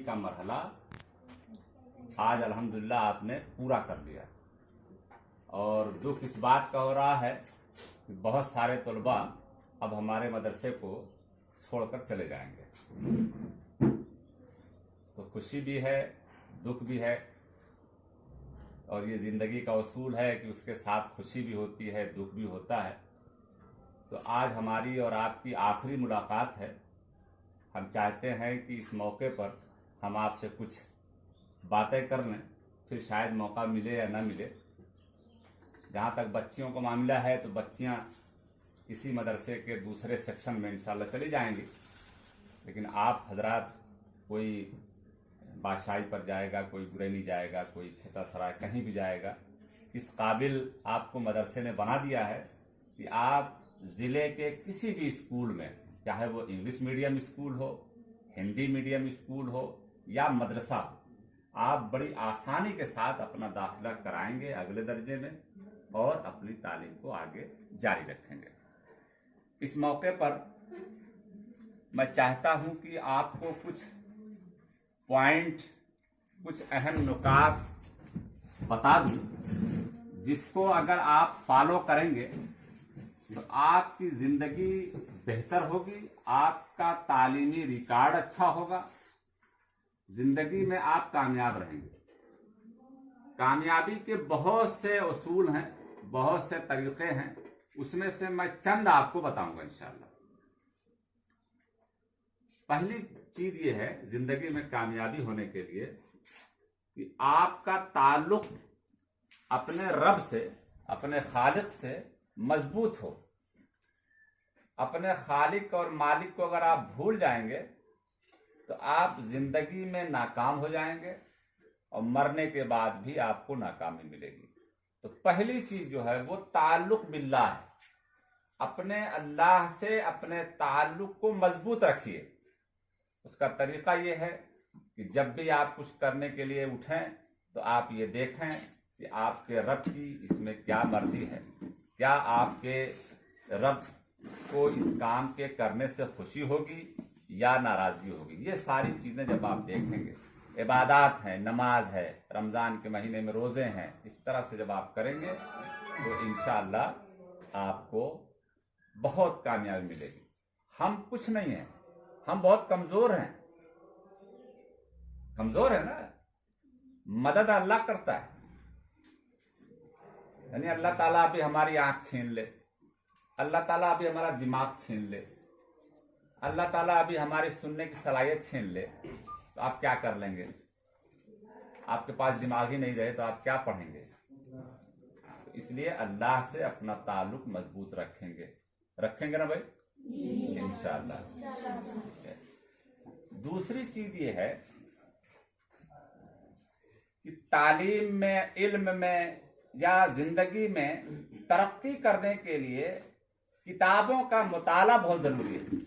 का मरहला आज अल्हम्दुलिल्लाह आपने पूरा कर लिया। और दुख इस बात का हो रहा है कि बहुत सारे तलबा अब हमारे मदरसे को छोड़कर चले जाएंगे। तो खुशी भी है, दुख भी है, और ये जिंदगी का उसूल है कि उसके साथ खुशी भी होती है, दुख भी होता है। तो आज हमारी और आपकी आखिरी मुलाकात है। हम चाहते हैं कि इस मौके पर हम आपसे कुछ बातें कर लें, फिर शायद मौका मिले या ना मिले। जहाँ तक बच्चियों का मामला है तो बच्चियाँ इसी मदरसे के दूसरे सेक्शन में इंशाल्लाह चली जाएंगी, लेकिन आप हजरात, कोई बादशाही पर जाएगा, कोई गुरैनी जाएगा, कोई खेतासराय, कहीं भी जाएगा, इस काबिल आपको मदरसे ने बना दिया है कि आप ज़िले के किसी भी स्कूल में, चाहे वो इंग्लिश मीडियम स्कूल हो, हिंदी मीडियम स्कूल हो या मदरसा हो, आप बड़ी आसानी के साथ अपना दाखिला कराएंगे अगले दर्जे में और अपनी तालीम को आगे जारी रखेंगे। इस मौके पर मैं चाहता हूं कि आपको कुछ पॉइंट, कुछ अहम नुकात बता दूं, जिसको अगर आप फॉलो करेंगे तो आपकी जिंदगी बेहतर होगी, आपका तालीमी रिकॉर्ड अच्छा होगा, जिंदगी में आप कामयाब रहेंगे। कामयाबी के बहुत से उसूल हैं, बहुत से तरीके हैं, उसमें से मैं चंद आपको बताऊंगा इंशाल्लाह। पहली चीज ये है जिंदगी में कामयाबी होने के लिए कि आपका ताल्लुक अपने रब से, अपने खालिक से मजबूत हो। अपने खालिक और मालिक को अगर आप भूल जाएंगे तो आप जिंदगी में नाकाम हो जाएंगे और मरने के बाद भी आपको नाकामी मिलेगी। तो पहली चीज जो है वो ताल्लुक बिल्लाह है। अपने अल्लाह से अपने ताल्लुक को मजबूत रखिए। उसका तरीका ये है कि जब भी आप कुछ करने के लिए उठें तो आप ये देखें कि आपके रब की इसमें क्या मर्जी है, क्या आपके रब को इस काम के करने से खुशी होगी या नाराजगी होगी। ये सारी चीजें जब आप देखेंगे, इबादत है, नमाज है, रमजान के महीने में रोजे हैं, इस तरह से जब आप करेंगे तो इंशाअल्लाह आपको बहुत कामयाबी मिलेगी। हम कुछ नहीं है, हम बहुत कमजोर हैं। कमजोर है ना, मदद अल्लाह करता है। यानी अल्लाह ताला अभी हमारी आंख छीन ले, अल्लाह ताला अभी हमारा दिमाग छीन ले, अल्लाह ताला अभी हमारी सुनने की सलाहियत छीन ले, तो आप क्या कर लेंगे? आपके पास दिमाग ही नहीं रहे तो आप क्या पढ़ेंगे? तो इसलिए अल्लाह से अपना ताल्लुक मजबूत रखेंगे। रखेंगे ना भाई? इंशाअल्लाह। दूसरी चीज ये है कि तालीम में, इल्म में या जिंदगी में तरक्की करने के लिए किताबों का मुताला बहुत जरूरी है।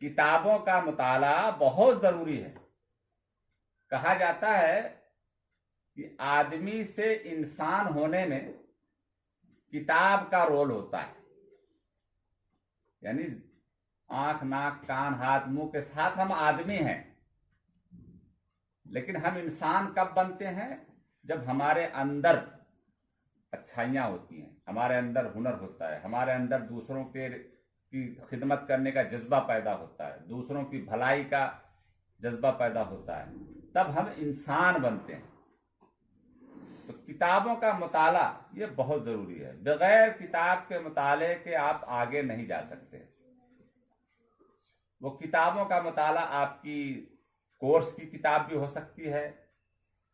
किताबों का मुताला बहुत जरूरी है। कहा जाता है कि आदमी से इंसान होने में किताब का रोल होता है। यानी आंख, नाक, कान, हाथ, मुंह के साथ हम आदमी हैं, लेकिन हम इंसान कब बनते हैं? जब हमारे अंदर अच्छाइयां होती हैं, हमारे अंदर हुनर होता है, हमारे अंदर दूसरों की खिदमत करने का जज्बा पैदा होता है, दूसरों की भलाई का जज्बा पैदा होता है, तब हम इंसान बनते हैं। तो किताबों का मुताला ये बहुत जरूरी है। बगैर किताब के मुताले के आप आगे नहीं जा सकते। वो किताबों का मुताला आपकी कोर्स की किताब भी हो सकती है,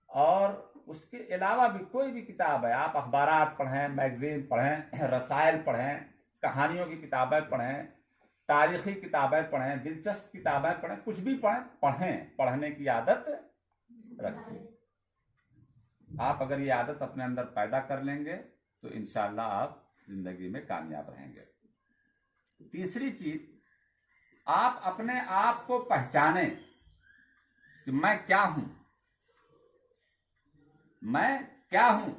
और उसके अलावा भी कोई भी किताब है। आप अखबारात पढ़ें, मैगजीन पढ़ें, रसायल पढ़ें, कहानियों की किताबें पढ़ें, तारीखी किताबें पढ़ें, दिलचस्प किताबें पढ़ें, कुछ भी पढ़ें। पढ़ने की आदत रखें। आप अगर ये आदत अपने अंदर पैदा कर लेंगे तो इंशाअल्लाह आप जिंदगी में कामयाब रहेंगे। तीसरी चीज, आप अपने आप को पहचानें कि मैं क्या हूं। मैं क्या हूं,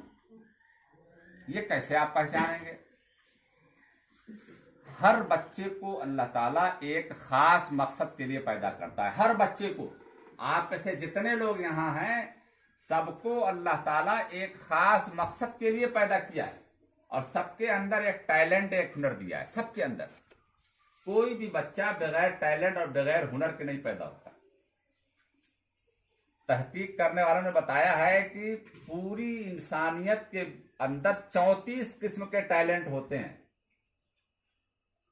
ये कैसे आप पहचानेंगे? हर बच्चे को अल्लाह ताला एक खास मकसद के लिए पैदा करता है। हर बच्चे को, आप में से जितने लोग यहाँ हैं सबको अल्लाह ताला एक खास मकसद के लिए पैदा किया है और सबके अंदर एक टैलेंट, एक हुनर दिया है। सबके अंदर कोई भी बच्चा बगैर टैलेंट और बगैर हुनर के नहीं पैदा होता। तहकीक करने वालों ने बताया है कि पूरी इंसानियत के अंदर 34 किस्म के टैलेंट होते हैं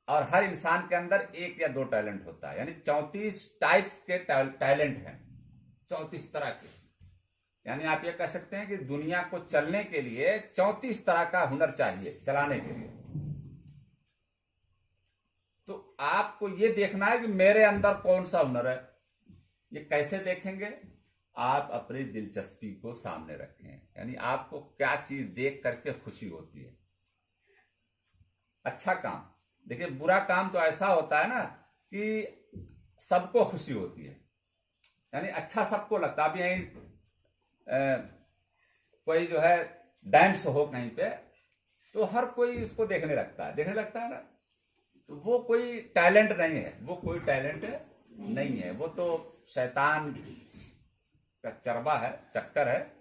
और हर इंसान के अंदर 1 या 2 टैलेंट होता है, यानी 34 टाइप्स के टैलेंट हैं, 34 तरह के। यानी आप ये कह सकते हैं कि दुनिया को चलने के लिए 34 तरह का हुनर चाहिए चलाने के लिए। तो आपको ये देखना है कि मेरे अंदर कौन सा हुनर है। ये कैसे देखेंगे? आप अपनी दिलचस्पी को सामने रखें, यानी आपको क्या चीज देख करके खुशी होती है। अच्छा काम, देखिए बुरा काम तो ऐसा होता है ना कि सबको खुशी होती है, यानी अच्छा सबको लगता है। अब यहीं कोई जो है डांस हो कहीं पे तो हर कोई उसको देखने लगता है ना, तो वो कोई टैलेंट नहीं है, वो कोई टैलेंट नहीं है, वो तो शैतान का चरबा है, चक्कर है।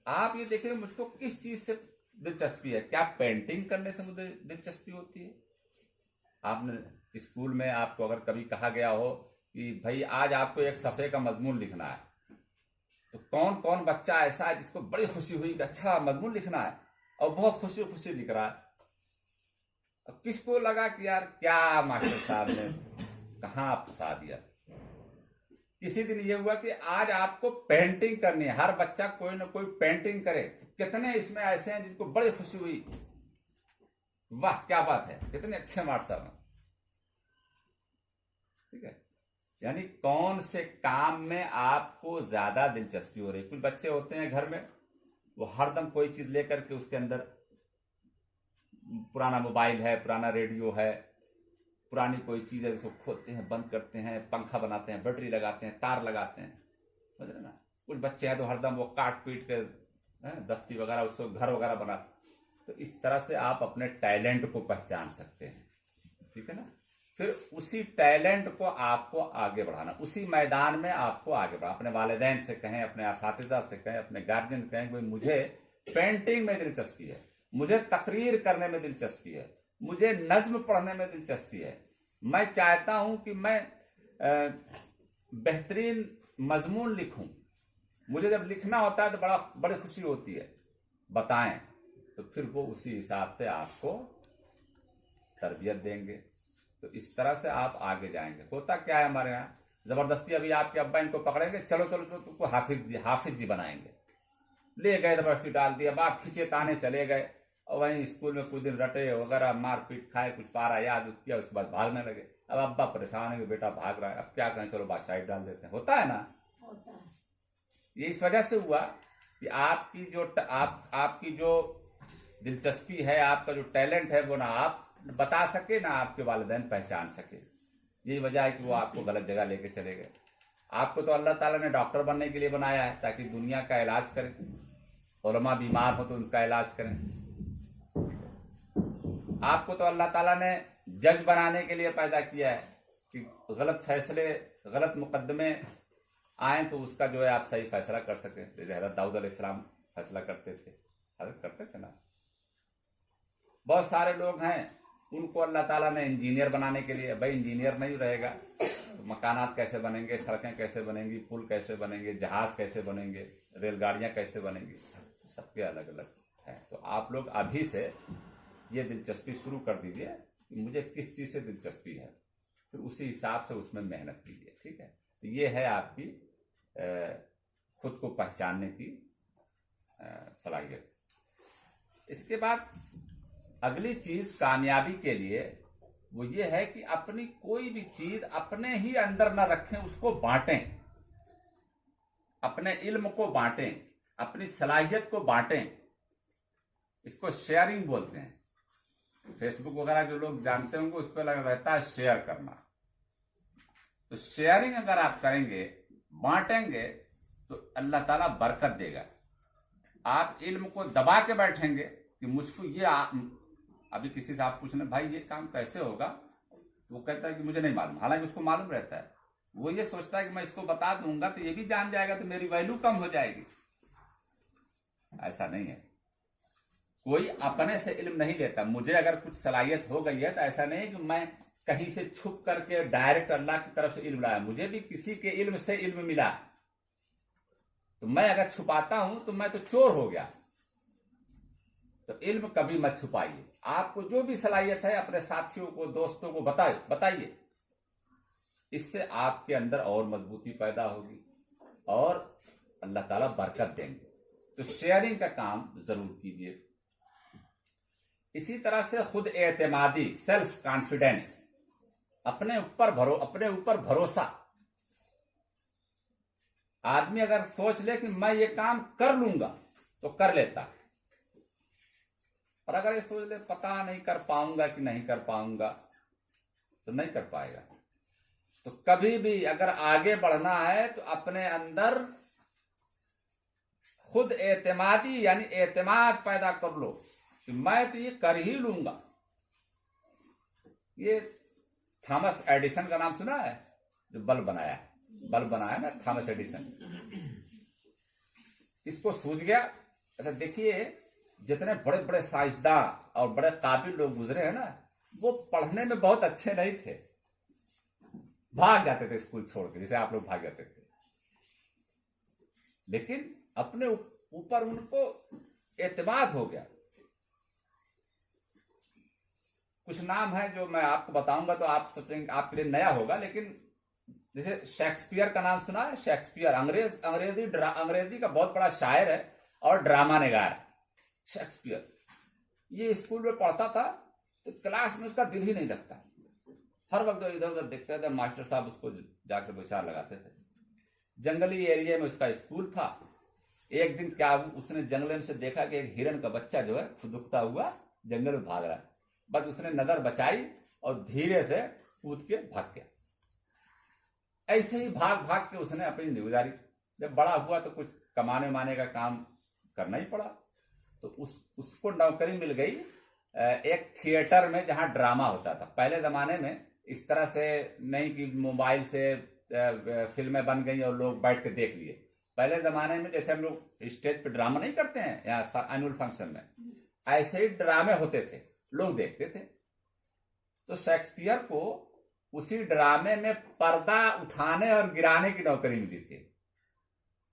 आप ये देखिए मुझको किस चीज से दिलचस्पी है। क्या पेंटिंग करने से मुझे दिलचस्पी होती है? आपने स्कूल में आपको अगर कभी कहा गया हो कि भाई आज आपको एक सफ़े का मजमून लिखना है, तो कौन कौन बच्चा ऐसा है जिसको बड़ी खुशी हुई कि अच्छा मजमून लिखना है और बहुत खुशी खुशी लिख रहा है। अब किसको लगा कि यार क्या मास्टर साहब ने कहाँ फंसा दिया। किसी दिन ये हुआ कि आज आपको पेंटिंग करनी है, हर बच्चा कोई ना कोई पेंटिंग करे। कितने इसमें ऐसे हैं जिनको बड़ी खुशी हुई, वाह क्या बात है, कितने अच्छे मास्टर साहब। ठीक है, यानी कौन से काम में आपको ज्यादा दिलचस्पी हो रही। कुछ बच्चे होते हैं घर में, वो हरदम कोई चीज लेकर के उसके अंदर, पुराना मोबाइल है, पुराना रेडियो है, पुरानी कोई चीज है, उसको खोलते हैं, बंद करते हैं, पंखा बनाते हैं, बैटरी लगाते हैं, तार लगाते हैं, समझ रहे ना। कुछ बच्चे हैं तो हरदम वो काट पीट के दफ्ती वगैरह, उसको घर वगैरह बनाते। तो इस तरह से आप अपने टैलेंट को पहचान सकते हैं, ठीक है ना। फिर उसी टैलेंट को आपको आगे बढ़ाना, उसी मैदान में आपको आगे बढ़ाना। अपने वालिदैन से कहें, अपने असातिज़ा से कहें, अपने गार्जियन कहें भाई मुझे पेंटिंग में दिलचस्पी है, मुझे तकरीर करने में दिलचस्पी है, मुझे नज्म पढ़ने में दिलचस्पी है, मैं चाहता हूं कि मैं बेहतरीन मजमून लिखूं, मुझे जब लिखना होता है तो बड़ी खुशी होती है, बताएं। तो फिर वो उसी हिसाब से आपको तरबियत देंगे। तो इस तरह से आप आगे जाएंगे। होता क्या है हमारे यहाँ, जबरदस्ती अभी आपके अब्बा इनको पकड़ेंगे, चलो चलो चलो तुमको हाफिज जी बनाएंगे, ले गए जबरदस्ती डाल दिया, बाप खींचे ताने चले गए और वहीं स्कूल में कुछ दिन रटे वगैरह, मारपीट खाए, कुछ पारा याद किया, उसके बाद भागने लगे। अब अब्बा परेशान है कि बेटा भाग रहा है, अब क्या करें, चलो बात साइड डाल देते हैं। होता है ना, होता है। ये इस वजह से हुआ कि आपकी जो दिलचस्पी है, आपका जो टैलेंट है, वो ना आप बता सके ना आपके वालिदैन पहचान सके। यही वजह है कि वो आपको गलत जगह लेके चले गए। आपको तो अल्लाह ताला ने डॉक्टर बनने के लिए बनाया है ताकि दुनिया का इलाज करें, उलमा बीमार हो तो उनका इलाज करें। आपको तो अल्लाह ताला ने जज बनाने के लिए पैदा किया है कि गलत फैसले, गलत मुकदमे आए तो उसका जो है आप सही फैसला कर सके। जैसे हज़रत दाऊद अलैहिस्सलाम फैसला करते थे ना। बहुत सारे लोग हैं, उनको अल्लाह ताला ने इंजीनियर बनाने के लिए, भाई इंजीनियर नहीं रहेगा तो मकानात कैसे बनेंगे, सड़कें कैसे बनेंगी, पुल कैसे बनेंगे, जहाज कैसे बनेंगे, रेलगाड़ियां कैसे बनेंगी, सबके अलग अलग है। तो आप लोग अभी से ये दिलचस्पी शुरू कर दीजिए कि मुझे किस चीज से दिलचस्पी है, फिर उसी हिसाब से उसमें मेहनत कीजिए। ठीक है, तो ये है आपकी खुद को पहचानने की सलाहियत। इसके बाद अगली चीज कामयाबी के लिए वो ये है कि अपनी कोई भी चीज अपने ही अंदर न रखें, उसको बांटें, अपने इल्म को बांटें, अपनी सलाहियत को बांटें। इसको शेयरिंग बोलते हैं। फेसबुक वगैरह जो लोग जानते होंगे उस पर लगा रहता है शेयर करना। तो शेयरिंग अगर आप करेंगे, बांटेंगे, तो अल्लाह ताला बरकत देगा। आप इल्म को दबा के बैठेंगे कि मुझको ये अभी किसी से आप पूछना भाई ये काम कैसे होगा, वो कहता है कि मुझे नहीं मालूम, हालांकि उसको मालूम रहता है। वो ये सोचता है कि मैं इसको बता दूंगा तो ये भी जान जाएगा तो मेरी वैल्यू कम हो जाएगी। ऐसा नहीं है, कोई अपने से इल्म नहीं लेता। मुझे अगर कुछ सलाहियत हो गई है तो ऐसा नहीं कि मैं कहीं से छुप करके डायरेक्ट अल्लाह की तरफ से इल्म लाया। मुझे भी किसी के इल्म से इल्म मिला, तो मैं अगर छुपाता हूं तो मैं तो चोर हो गया। तो इल्म कभी मत छुपाइए। आपको जो भी सलाहियत है अपने साथियों को, दोस्तों को बताइए। इससे आपके अंदर और मजबूती पैदा होगी और अल्लाह ताला बरकत देंगे। तो शेयरिंग का काम जरूर कीजिए। इसी तरह से खुद एतमादी, सेल्फ कॉन्फिडेंस, अपने ऊपर भरोसा। आदमी अगर सोच ले कि मैं ये काम कर लूंगा तो कर लेता, और अगर ये सोच ले पता नहीं कर पाऊंगा कि नहीं कर पाऊंगा तो नहीं कर पाएगा। तो कभी भी अगर आगे बढ़ना है तो अपने अंदर खुद एतमादी यानी एतमाद पैदा कर लो कि मैं तो ये कर ही लूंगा। ये थॉमस एडिसन का नाम सुना है, जो बल्ब बनाया ना, थॉमस एडिसन। इसको सूझ गया। अच्छा देखिए, जितने बड़े बड़े साइंसदां और बड़े काबिल लोग गुजरे हैं ना, वो पढ़ने में बहुत अच्छे नहीं थे, भाग जाते थे स्कूल छोड़ के, जैसे आप लोग भाग जाते थे। लेकिन अपने ऊपर उनको एतमाद हो गया। कुछ नाम है जो मैं आपको बताऊंगा तो आप सोचेंगे आपके लिए नया होगा, लेकिन जैसे शेक्सपियर का नाम सुना है। शेक्सपियर अंग्रेजी का बहुत बड़ा शायर है और ड्रामा निगार। शेक्सपियर ये स्कूल में पढ़ता था तो क्लास में उसका दिल ही नहीं लगता, हर वक्त इधर उधर देखते थे। मास्टर साहब उसको जाकर दो चार लगाते थे। जंगली एरिया में उसका स्कूल था। एक दिन क्या उसने जंगल में से देखा कि एक हिरन का बच्चा जो है फुदुकता हुआ जंगल में भाग रहा है। बस उसने नजर बचाई और धीरे से कूद के भाग गया। ऐसे ही भाग भाग के उसने अपनी जिंदगी गुजारी। जब बड़ा हुआ तो कुछ कमाने माने का काम करना ही पड़ा, तो उसको नौकरी मिल गई एक थिएटर में जहां ड्रामा होता था। पहले जमाने में इस तरह से नहीं कि मोबाइल से फिल्में बन गई और लोग बैठ के देख लिए। पहले जमाने में जैसे हम लोग स्टेज पे ड्रामा नहीं करते हैं यहाँ एनुअल फंक्शन में, ऐसे ही ड्रामे होते थे, लोग देखते थे। तो शेक्सपियर को उसी ड्रामे में पर्दा उठाने और गिराने की नौकरी मिली थी।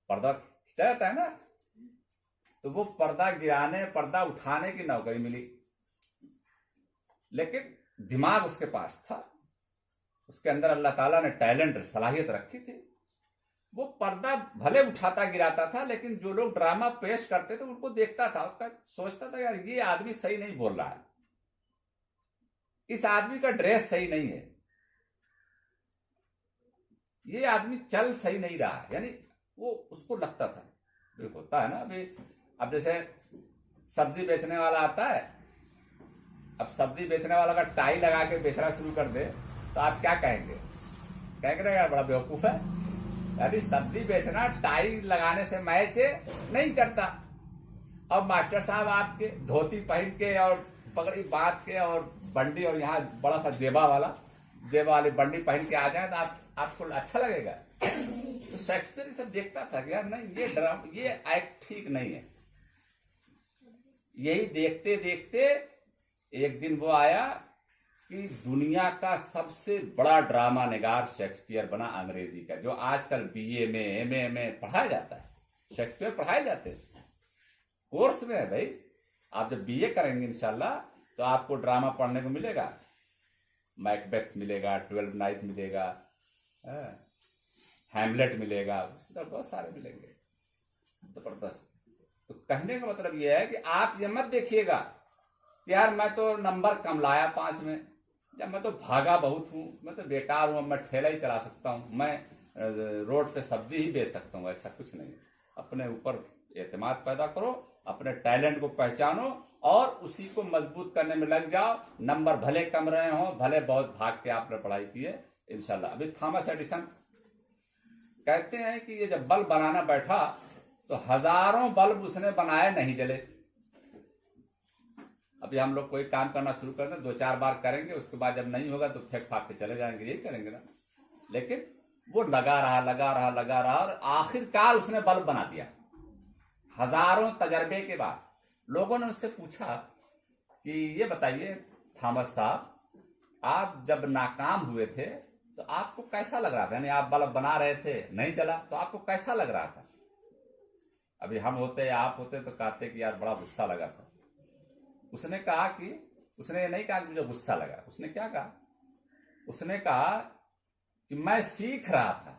पर्दा खींचा जाता है ना, तो वो पर्दा गिराने पर्दा उठाने की नौकरी मिली। लेकिन दिमाग उसके पास था, उसके अंदर अल्लाह ताला ने टैलेंट सलाहियत रखी थी। वो पर्दा भले उठाता गिराता था, लेकिन जो लोग ड्रामा पेश करते थे उनको देखता था, उसका सोचता था यार ये आदमी सही नहीं बोल रहा है, इस आदमी का ड्रेस सही नहीं है, ये आदमी चल सही नहीं रहा है। यानी वो उसको लगता था। जो होता है ना अभी, अब जैसे सब्जी बेचने वाला आता है, अब सब्जी बेचने वाला का टाई लगा के बेचना शुरू कर दे तो आप क्या कहेंगे? कहेंगे यार बड़ा बेवकूफ है। यानी सब्जी बेचना टाई लगाने से मैच नहीं करता। अब मास्टर साहब आपके धोती पहन के और पगड़ी बांध के और बंडी और यहाँ बड़ा सा जेबा वाली बंडी पहन के आ जाए तो आपको अच्छा लगेगा? तो शेक्सपियर सब देखता था कि यार नहीं, ये एक्ट ठीक नहीं है। यही देखते देखते एक दिन वो आया कि दुनिया का सबसे बड़ा ड्रामा निगार शेक्सपियर बना, अंग्रेजी का, जो आजकल बीए में एमए में पढ़ाया जाता है। शेक्सपियर पढ़ाए जाते हैं, कोर्स में है भाई। आप जब बीए करेंगे इंशाल्लाह तो आपको ड्रामा पढ़ने को मिलेगा। मैकबेथ मिलेगा, 12 नाइट मिलेगा, हैमलेट मिलेगा, बहुत सारे मिलेंगे, जबरदस्त। तो कहने का मतलब यह है कि आप ये मत देखिएगा कि यार मैं तो नंबर कम लाया 5 में, या मैं तो भागा बहुत हूं, मैं तो बेकार हूं, मैं ठेला ही चला सकता हूं, मैं रोड पे सब्जी ही बेच सकता हूं। ऐसा कुछ नहीं। अपने ऊपर एतमाद पैदा करो, अपने टैलेंट को पहचानो और उसी को मजबूत करने में लग जाओ। नंबर भले कम रहे हो, भले बहुत भाग के आपने पढ़ाई की है, इंशाल्लाह। अभी थॉमस एडिसन कहते हैं कि ये जब बल्ब बनाना बैठा तो हजारों बल्ब उसने बनाए, नहीं जले। अभी हम लोग कोई काम करना शुरू कर दें, 2-4 बार करेंगे, उसके बाद जब नहीं होगा तो फेंक फाक के चले जाएंगे, यही करेंगे ना। लेकिन वो लगा रहा और आखिरकार उसने बल्ब बना दिया। हजारों तजर्बे के बाद लोगों ने उससे पूछा कि ये बताइए थॉमस साहब, आप जब नाकाम हुए थे तो आपको कैसा लग रहा था? यानी आप बल्ब बना रहे थे, नहीं चला, तो आपको कैसा लग रहा था? अभी हम होते या आप होते तो कहते कि यार बड़ा गुस्सा लगा था। उसने कहा कि उसने ये नहीं कहा कि मुझे गुस्सा लगा, उसने क्या कहा? उसने कहा कि मैं सीख रहा था।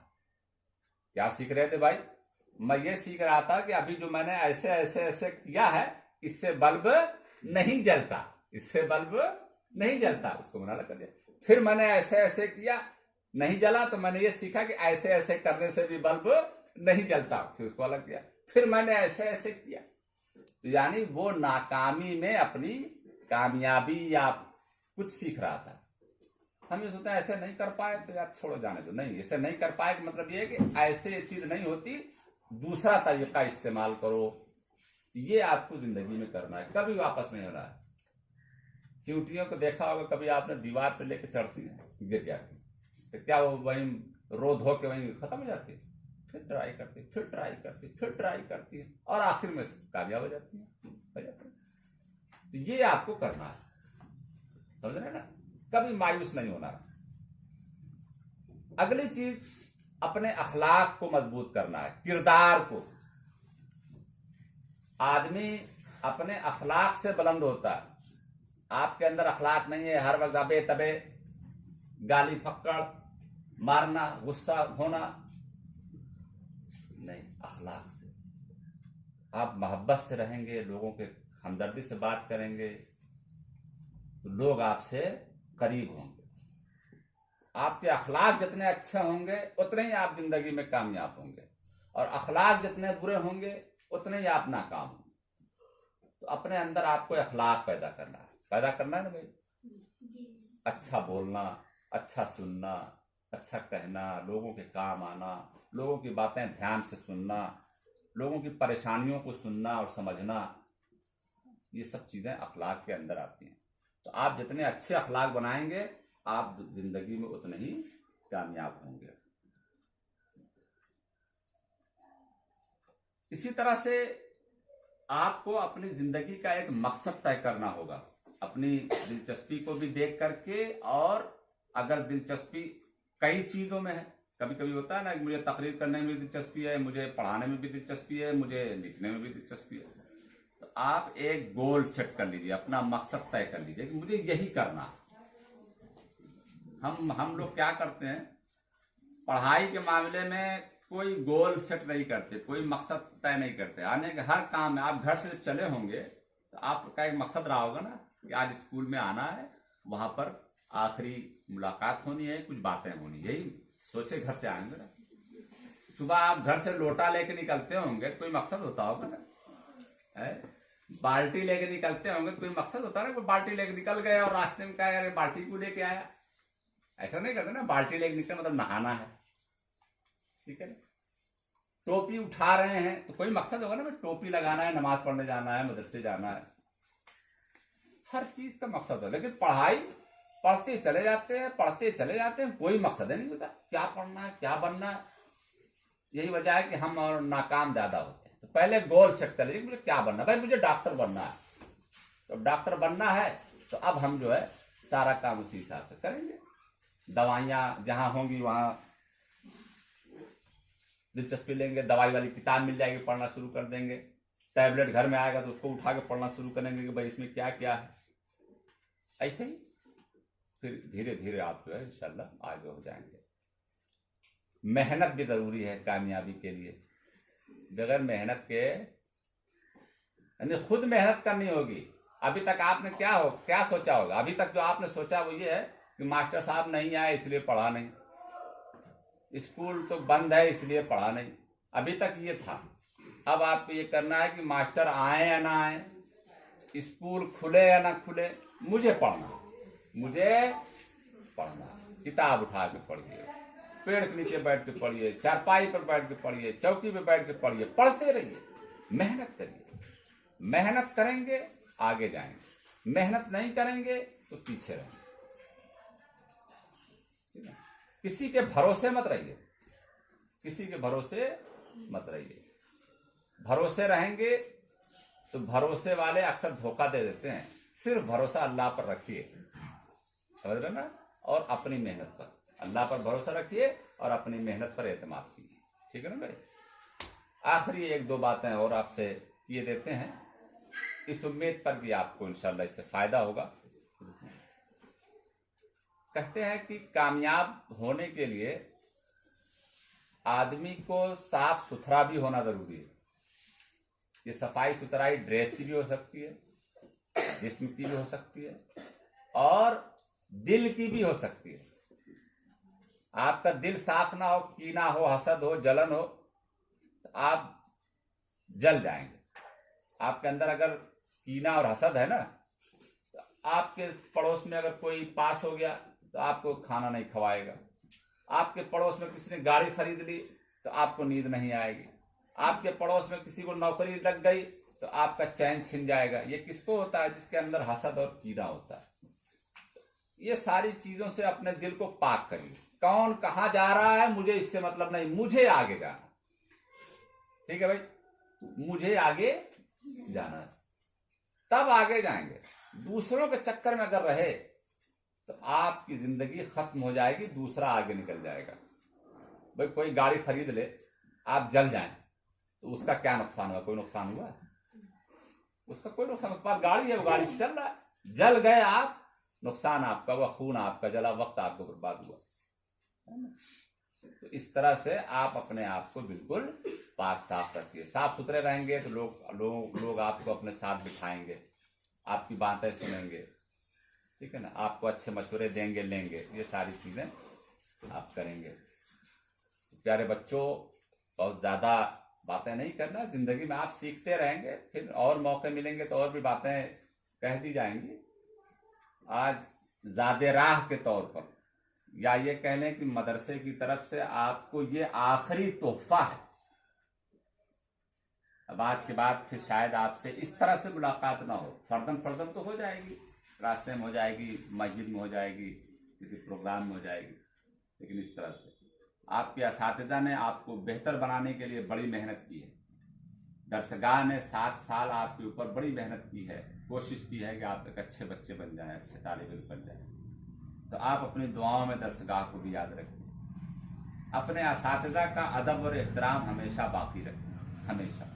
क्या सीख रहे थे भाई? मैं ये सीख रहा था कि अभी जो मैंने ऐसे ऐसे ऐसे किया है, इससे बल्ब नहीं जलता, इससे बल्ब नहीं जलता। उसको मना कर दिया। फिर मैंने ऐसे ऐसे किया, नहीं जला, तो मैंने ये सीखा कि ऐसे ऐसे करने से भी बल्ब नहीं जलता। फिर उसको अलग किया, फिर मैंने ऐसे ऐसे किया। तो यानी वो नाकामी में अपनी कामयाबी या कुछ सीख रहा था। हम ये सोचते हैं ऐसे नहीं कर पाए तो यार छोड़ो, जाने दो। नहीं, ऐसे नहीं कर पाए का मतलब ये है कि ऐसे चीज नहीं होती, दूसरा तरीका इस्तेमाल करो। ये आपको जिंदगी में करना है, कभी वापस नहीं होना है। चींटियों को देखा होगा, कभी आपने दीवार पे लेके चढ़ती है, गिर जाती, तो क्या वो वहीं रो धो के वहीं खत्म हो जाती है? फिर ट्राई करती, फिर ट्राई करती, फिर ट्राई करती है, और आखिर में कामयाब हो जाती है। तो ये आपको करना है, समझ रहे ना? कभी मायूस नहीं होना। अगली चीज, अपने अखलाक को मजबूत करना है, किरदार को। आदमी अपने अखलाक से बुलंद होता है। आपके अंदर अखलाक नहीं है, हर वक्त अबे तबे, गाली फक्कड़ मारना, गुस्सा होना, नहीं। अखलाक से आप मोहब्बत से रहेंगे, लोगों के हमदर्दी से बात करेंगे, तो लोग आपसे करीब होंगे। आपके अखलाक जितने अच्छे होंगे उतने ही आप जिंदगी में कामयाब होंगे, और अखलाक जितने बुरे होंगे उतने ही आप नाकाम होंगे। तो अपने अंदर आपको अखलाक पैदा करना है ना भाई। अच्छा बोलना, अच्छा सुनना, अच्छा कहना, लोगों के काम आना, लोगों की बातें ध्यान से सुनना, लोगों की परेशानियों को सुनना और समझना, ये सब चीजें अखलाक के अंदर आती हैं। तो आप जितने अच्छे अखलाक बनाएंगे, आप जिंदगी में उतने ही कामयाब होंगे। इसी तरह से आपको अपनी जिंदगी का एक मकसद तय करना होगा, अपनी दिलचस्पी को भी देख करके। और अगर दिलचस्पी कई चीजों में है, कभी कभी होता है ना कि मुझे तकरीर करने में भी दिलचस्पी है, मुझे पढ़ाने में भी दिलचस्पी है, मुझे लिखने में भी दिलचस्पी है, तो आप एक गोल सेट कर लीजिए, अपना मकसद तय कर लीजिए कि मुझे यही करना है। हम लोग क्या करते हैं, पढ़ाई के मामले में कोई गोल सेट नहीं करते, कोई मकसद तय नहीं करते। आने के हर काम में आप घर से चले होंगे तो आपका एक मकसद रहा होगा ना कि आज स्कूल में आना है, वहां पर आखिरी मुलाकात होनी है, कुछ बातें होनी, यही सोचे घर से आएंगे ना। सुबह आप घर से लोटा लेके निकलते होंगे, कोई मकसद होता होगा ना। बाल्टी लेके निकलते होंगे, कोई मकसद होता है ना। कोई बाल्टी लेके निकल गए और रास्ते में क्या यार बाल्टी को लेके आया, ऐसा नहीं करते ना। बाल्टी लेके निकल मतलब नहाना है, ठीक है ना। टोपी उठा रहे हैं तो कोई मकसद होगा ना, टोपी लगाना है, नमाज पढ़ने जाना है, मदरसे जाना है, हर चीज का मकसद है। लेकिन पढ़ाई पढ़ते चले जाते हैं, कोई मकसद ही नहीं होता क्या पढ़ना है, क्या बनना है। यही वजह है कि हम और नाकाम ज्यादा होते हैं। तो पहले गोल सेट कर लीजिए, मुझे क्या बनना है। भाई मुझे डॉक्टर बनना है, तो डॉक्टर बनना है तो अब हम जो है सारा काम उसी हिसाब से करेंगे। दवाइयां जहां होंगी वहां दिलचस्पी लेंगे, दवाई वाली किताब मिल जाएगी, पढ़ना शुरू कर देंगे। टैबलेट घर में आएगा तो उसको उठा के पढ़ना शुरू करेंगे कि भाई इसमें क्या क्या है। ऐसे ही फिर धीरे धीरे आप जो है इंशाल्लाह आगे हो जाएंगे। मेहनत भी जरूरी है कामयाबी के लिए। बगैर मेहनत के, यानी खुद मेहनत करनी होगी। अभी तक आपने क्या सोचा होगा? अभी तक जो आपने सोचा वो ये है कि मास्टर साहब नहीं आए इसलिए पढ़ा नहीं, स्कूल तो बंद है इसलिए पढ़ा नहीं। अभी तक ये था। अब आपको ये करना है कि मास्टर आए या ना आए, स्कूल खुले या ना खुले, मुझे पढ़ना, किताब उठा के पढ़िए, पेड़ के नीचे बैठ के पढ़िए, चारपाई पर बैठ के पढ़िए, चौकी पे बैठ के पढ़िए, पढ़ते रहिए, मेहनत करिए। मेहनत करेंगे आगे जाएंगे। मेहनत नहीं करेंगे तो पीछे रहेंगे। ठीक है? किसी के भरोसे मत रहिए, किसी के भरोसे मत रहिए। भरोसे रहेंगे तो भरोसे वाले अक्सर धोखा दे देते हैं। सिर्फ भरोसा अल्लाह पर रखिए, समझ रहे ना, और अपनी मेहनत पर। अल्लाह पर भरोसा रखिए और अपनी मेहनत पर एतमाद कीजिए। ठीक है ना भाई। आखिरी एक दो बातें और आपसे ये देते हैं, इस उम्मीद पर भी आपको इंशाल्लाह इससे फायदा होगा। कहते हैं कि कामयाब होने के लिए आदमी को साफ सुथरा भी होना जरूरी है। ये सफाई सुथराई ड्रेस की भी हो सकती है, जिस्म की भी हो सकती है, और दिल की भी हो सकती है। आपका दिल साफ ना हो, कीना हो, हसद हो, जलन हो, तो आप जल जाएंगे। आपके अंदर अगर कीना और हसद है ना, तो आपके पड़ोस में अगर कोई पास हो गया तो आपको खाना नहीं खवाएगा। आपके पड़ोस में किसी ने गाड़ी खरीद ली तो आपको नींद नहीं आएगी। आपके पड़ोस में किसी को नौकरी लग गई तो आपका चैन छिन जाएगा। ये किसको होता है? जिसके अंदर हसद और कीना होता है। ये सारी चीजों से अपने दिल को पाक करिए। कौन कहां जा रहा है मुझे इससे मतलब नहीं, मुझे आगे जाना। ठीक है भाई, मुझे आगे जाना है, तब आगे जाएंगे। दूसरों के चक्कर में अगर रहे तो आपकी जिंदगी खत्म हो जाएगी, दूसरा आगे निकल जाएगा। भाई कोई गाड़ी खरीद ले, आप जल जाएं तो उसका क्या नुकसान हुआ? कोई नुकसान हुआ? उसका कोई नुकसान। उसके पास गाड़ी है, वो गाड़ी से चल रहा है। जल गए आप, नुकसान आपका हुआ, खून आपका जला, वक्त आपको बर्बाद हुआ। तो इस तरह से आप अपने आप को बिल्कुल पाक साफ रखिए। साफ सुथरे रहेंगे तो लोग आपको अपने साथ बिठाएंगे, आपकी बातें सुनेंगे। ठीक है ना, आपको अच्छे मशवरे देंगे, लेंगे। ये सारी चीजें आप करेंगे। तो प्यारे बच्चों, बहुत ज्यादा बातें नहीं करना। जिंदगी में आप सीखते रहेंगे, फिर और मौके मिलेंगे तो और भी बातें कह दी जाएंगी। आज ज़ादे राह के तौर पर, या ये कह लें कि मदरसे की तरफ से आपको ये आखिरी तोहफा है। अब आज के बाद फिर शायद आपसे इस तरह से मुलाकात ना हो। फर्दन तो हो जाएगी, रास्ते में हो जाएगी, मस्जिद में हो जाएगी, किसी प्रोग्राम में हो जाएगी, लेकिन इस तरह से आपके असातिज़ा ने आपको बेहतर बनाने के लिए बड़ी मेहनत की है। दरसगाह ने 7 साल आपके ऊपर बड़ी मेहनत की है, कोशिश की है कि आप एक अच्छे बच्चे बन जाएं, अच्छे तालिब इल्म बन जाएं। तो आप अपनी दुआओं में दरसगाह को भी याद रखें। अपने असातिज़ा का अदब और एहतराम हमेशा बाकी रखें, हमेशा।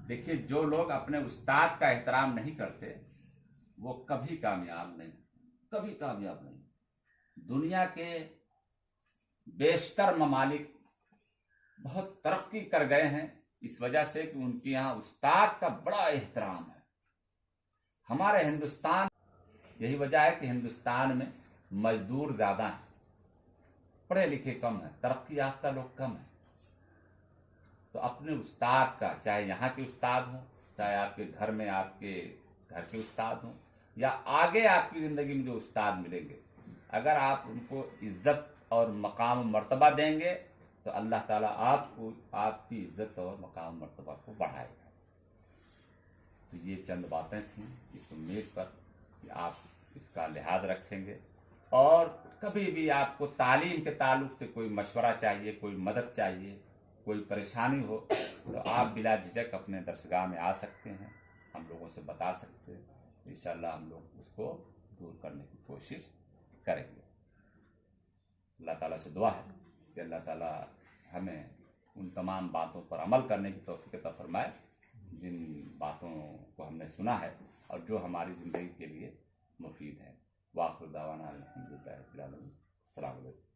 देखिए, जो लोग अपने उस्ताद का एहतराम नहीं करते वो कभी कामयाब नहीं, कभी कामयाब नहीं। दुनिया के बेशतर ममालिक बहुत तरक्की कर गए हैं इस वजह से कि उनके यहाँ उस्ताद का बड़ा एहतराम है। हमारे हिंदुस्तान, यही वजह है कि हिंदुस्तान में मजदूर ज्यादा हैं, पढ़े लिखे कम है, तरक्की याफ्ता लोग कम है। तो अपने उस्ताद का, चाहे यहाँ के उस्ताद हो, चाहे आपके घर में आपके घर के उस्ताद हो, या आगे आपकी जिंदगी में जो उस्ताद मिलेंगे, अगर आप उनको इज्जत और मकाम मर्तबा देंगे तो अल्लाह ताला आपको आपकी इज्जत और मकाम मर्तबा को बढ़ाएगा। तो ये चंद बातें थी, इस उम्मीद पर कि आप इसका लिहाज रखेंगे। और कभी भी आपको तालीम के ताल्लुक से कोई मशवरा चाहिए, कोई मदद चाहिए, कोई परेशानी हो, तो आप बिला झिझक अपने दरसगाह में आ सकते हैं, हम लोगों से बता सकते हैं। इंशाअल्लाह हम लोग उसको दूर करने की कोशिश करेंगे। अल्लाह ताला से दुआ है कि अल्लाह ताला हमें उन तमाम बातों पर अमल करने की तौफीक अता फरमाए जिन बातों को हमने सुना है और जो हमारी ज़िंदगी के लिए मुफीद है। वाखिर दावाना अल्हम्दुलिल्लाहि रब्बिल आलमीन। अस्सलामु अलैकुम।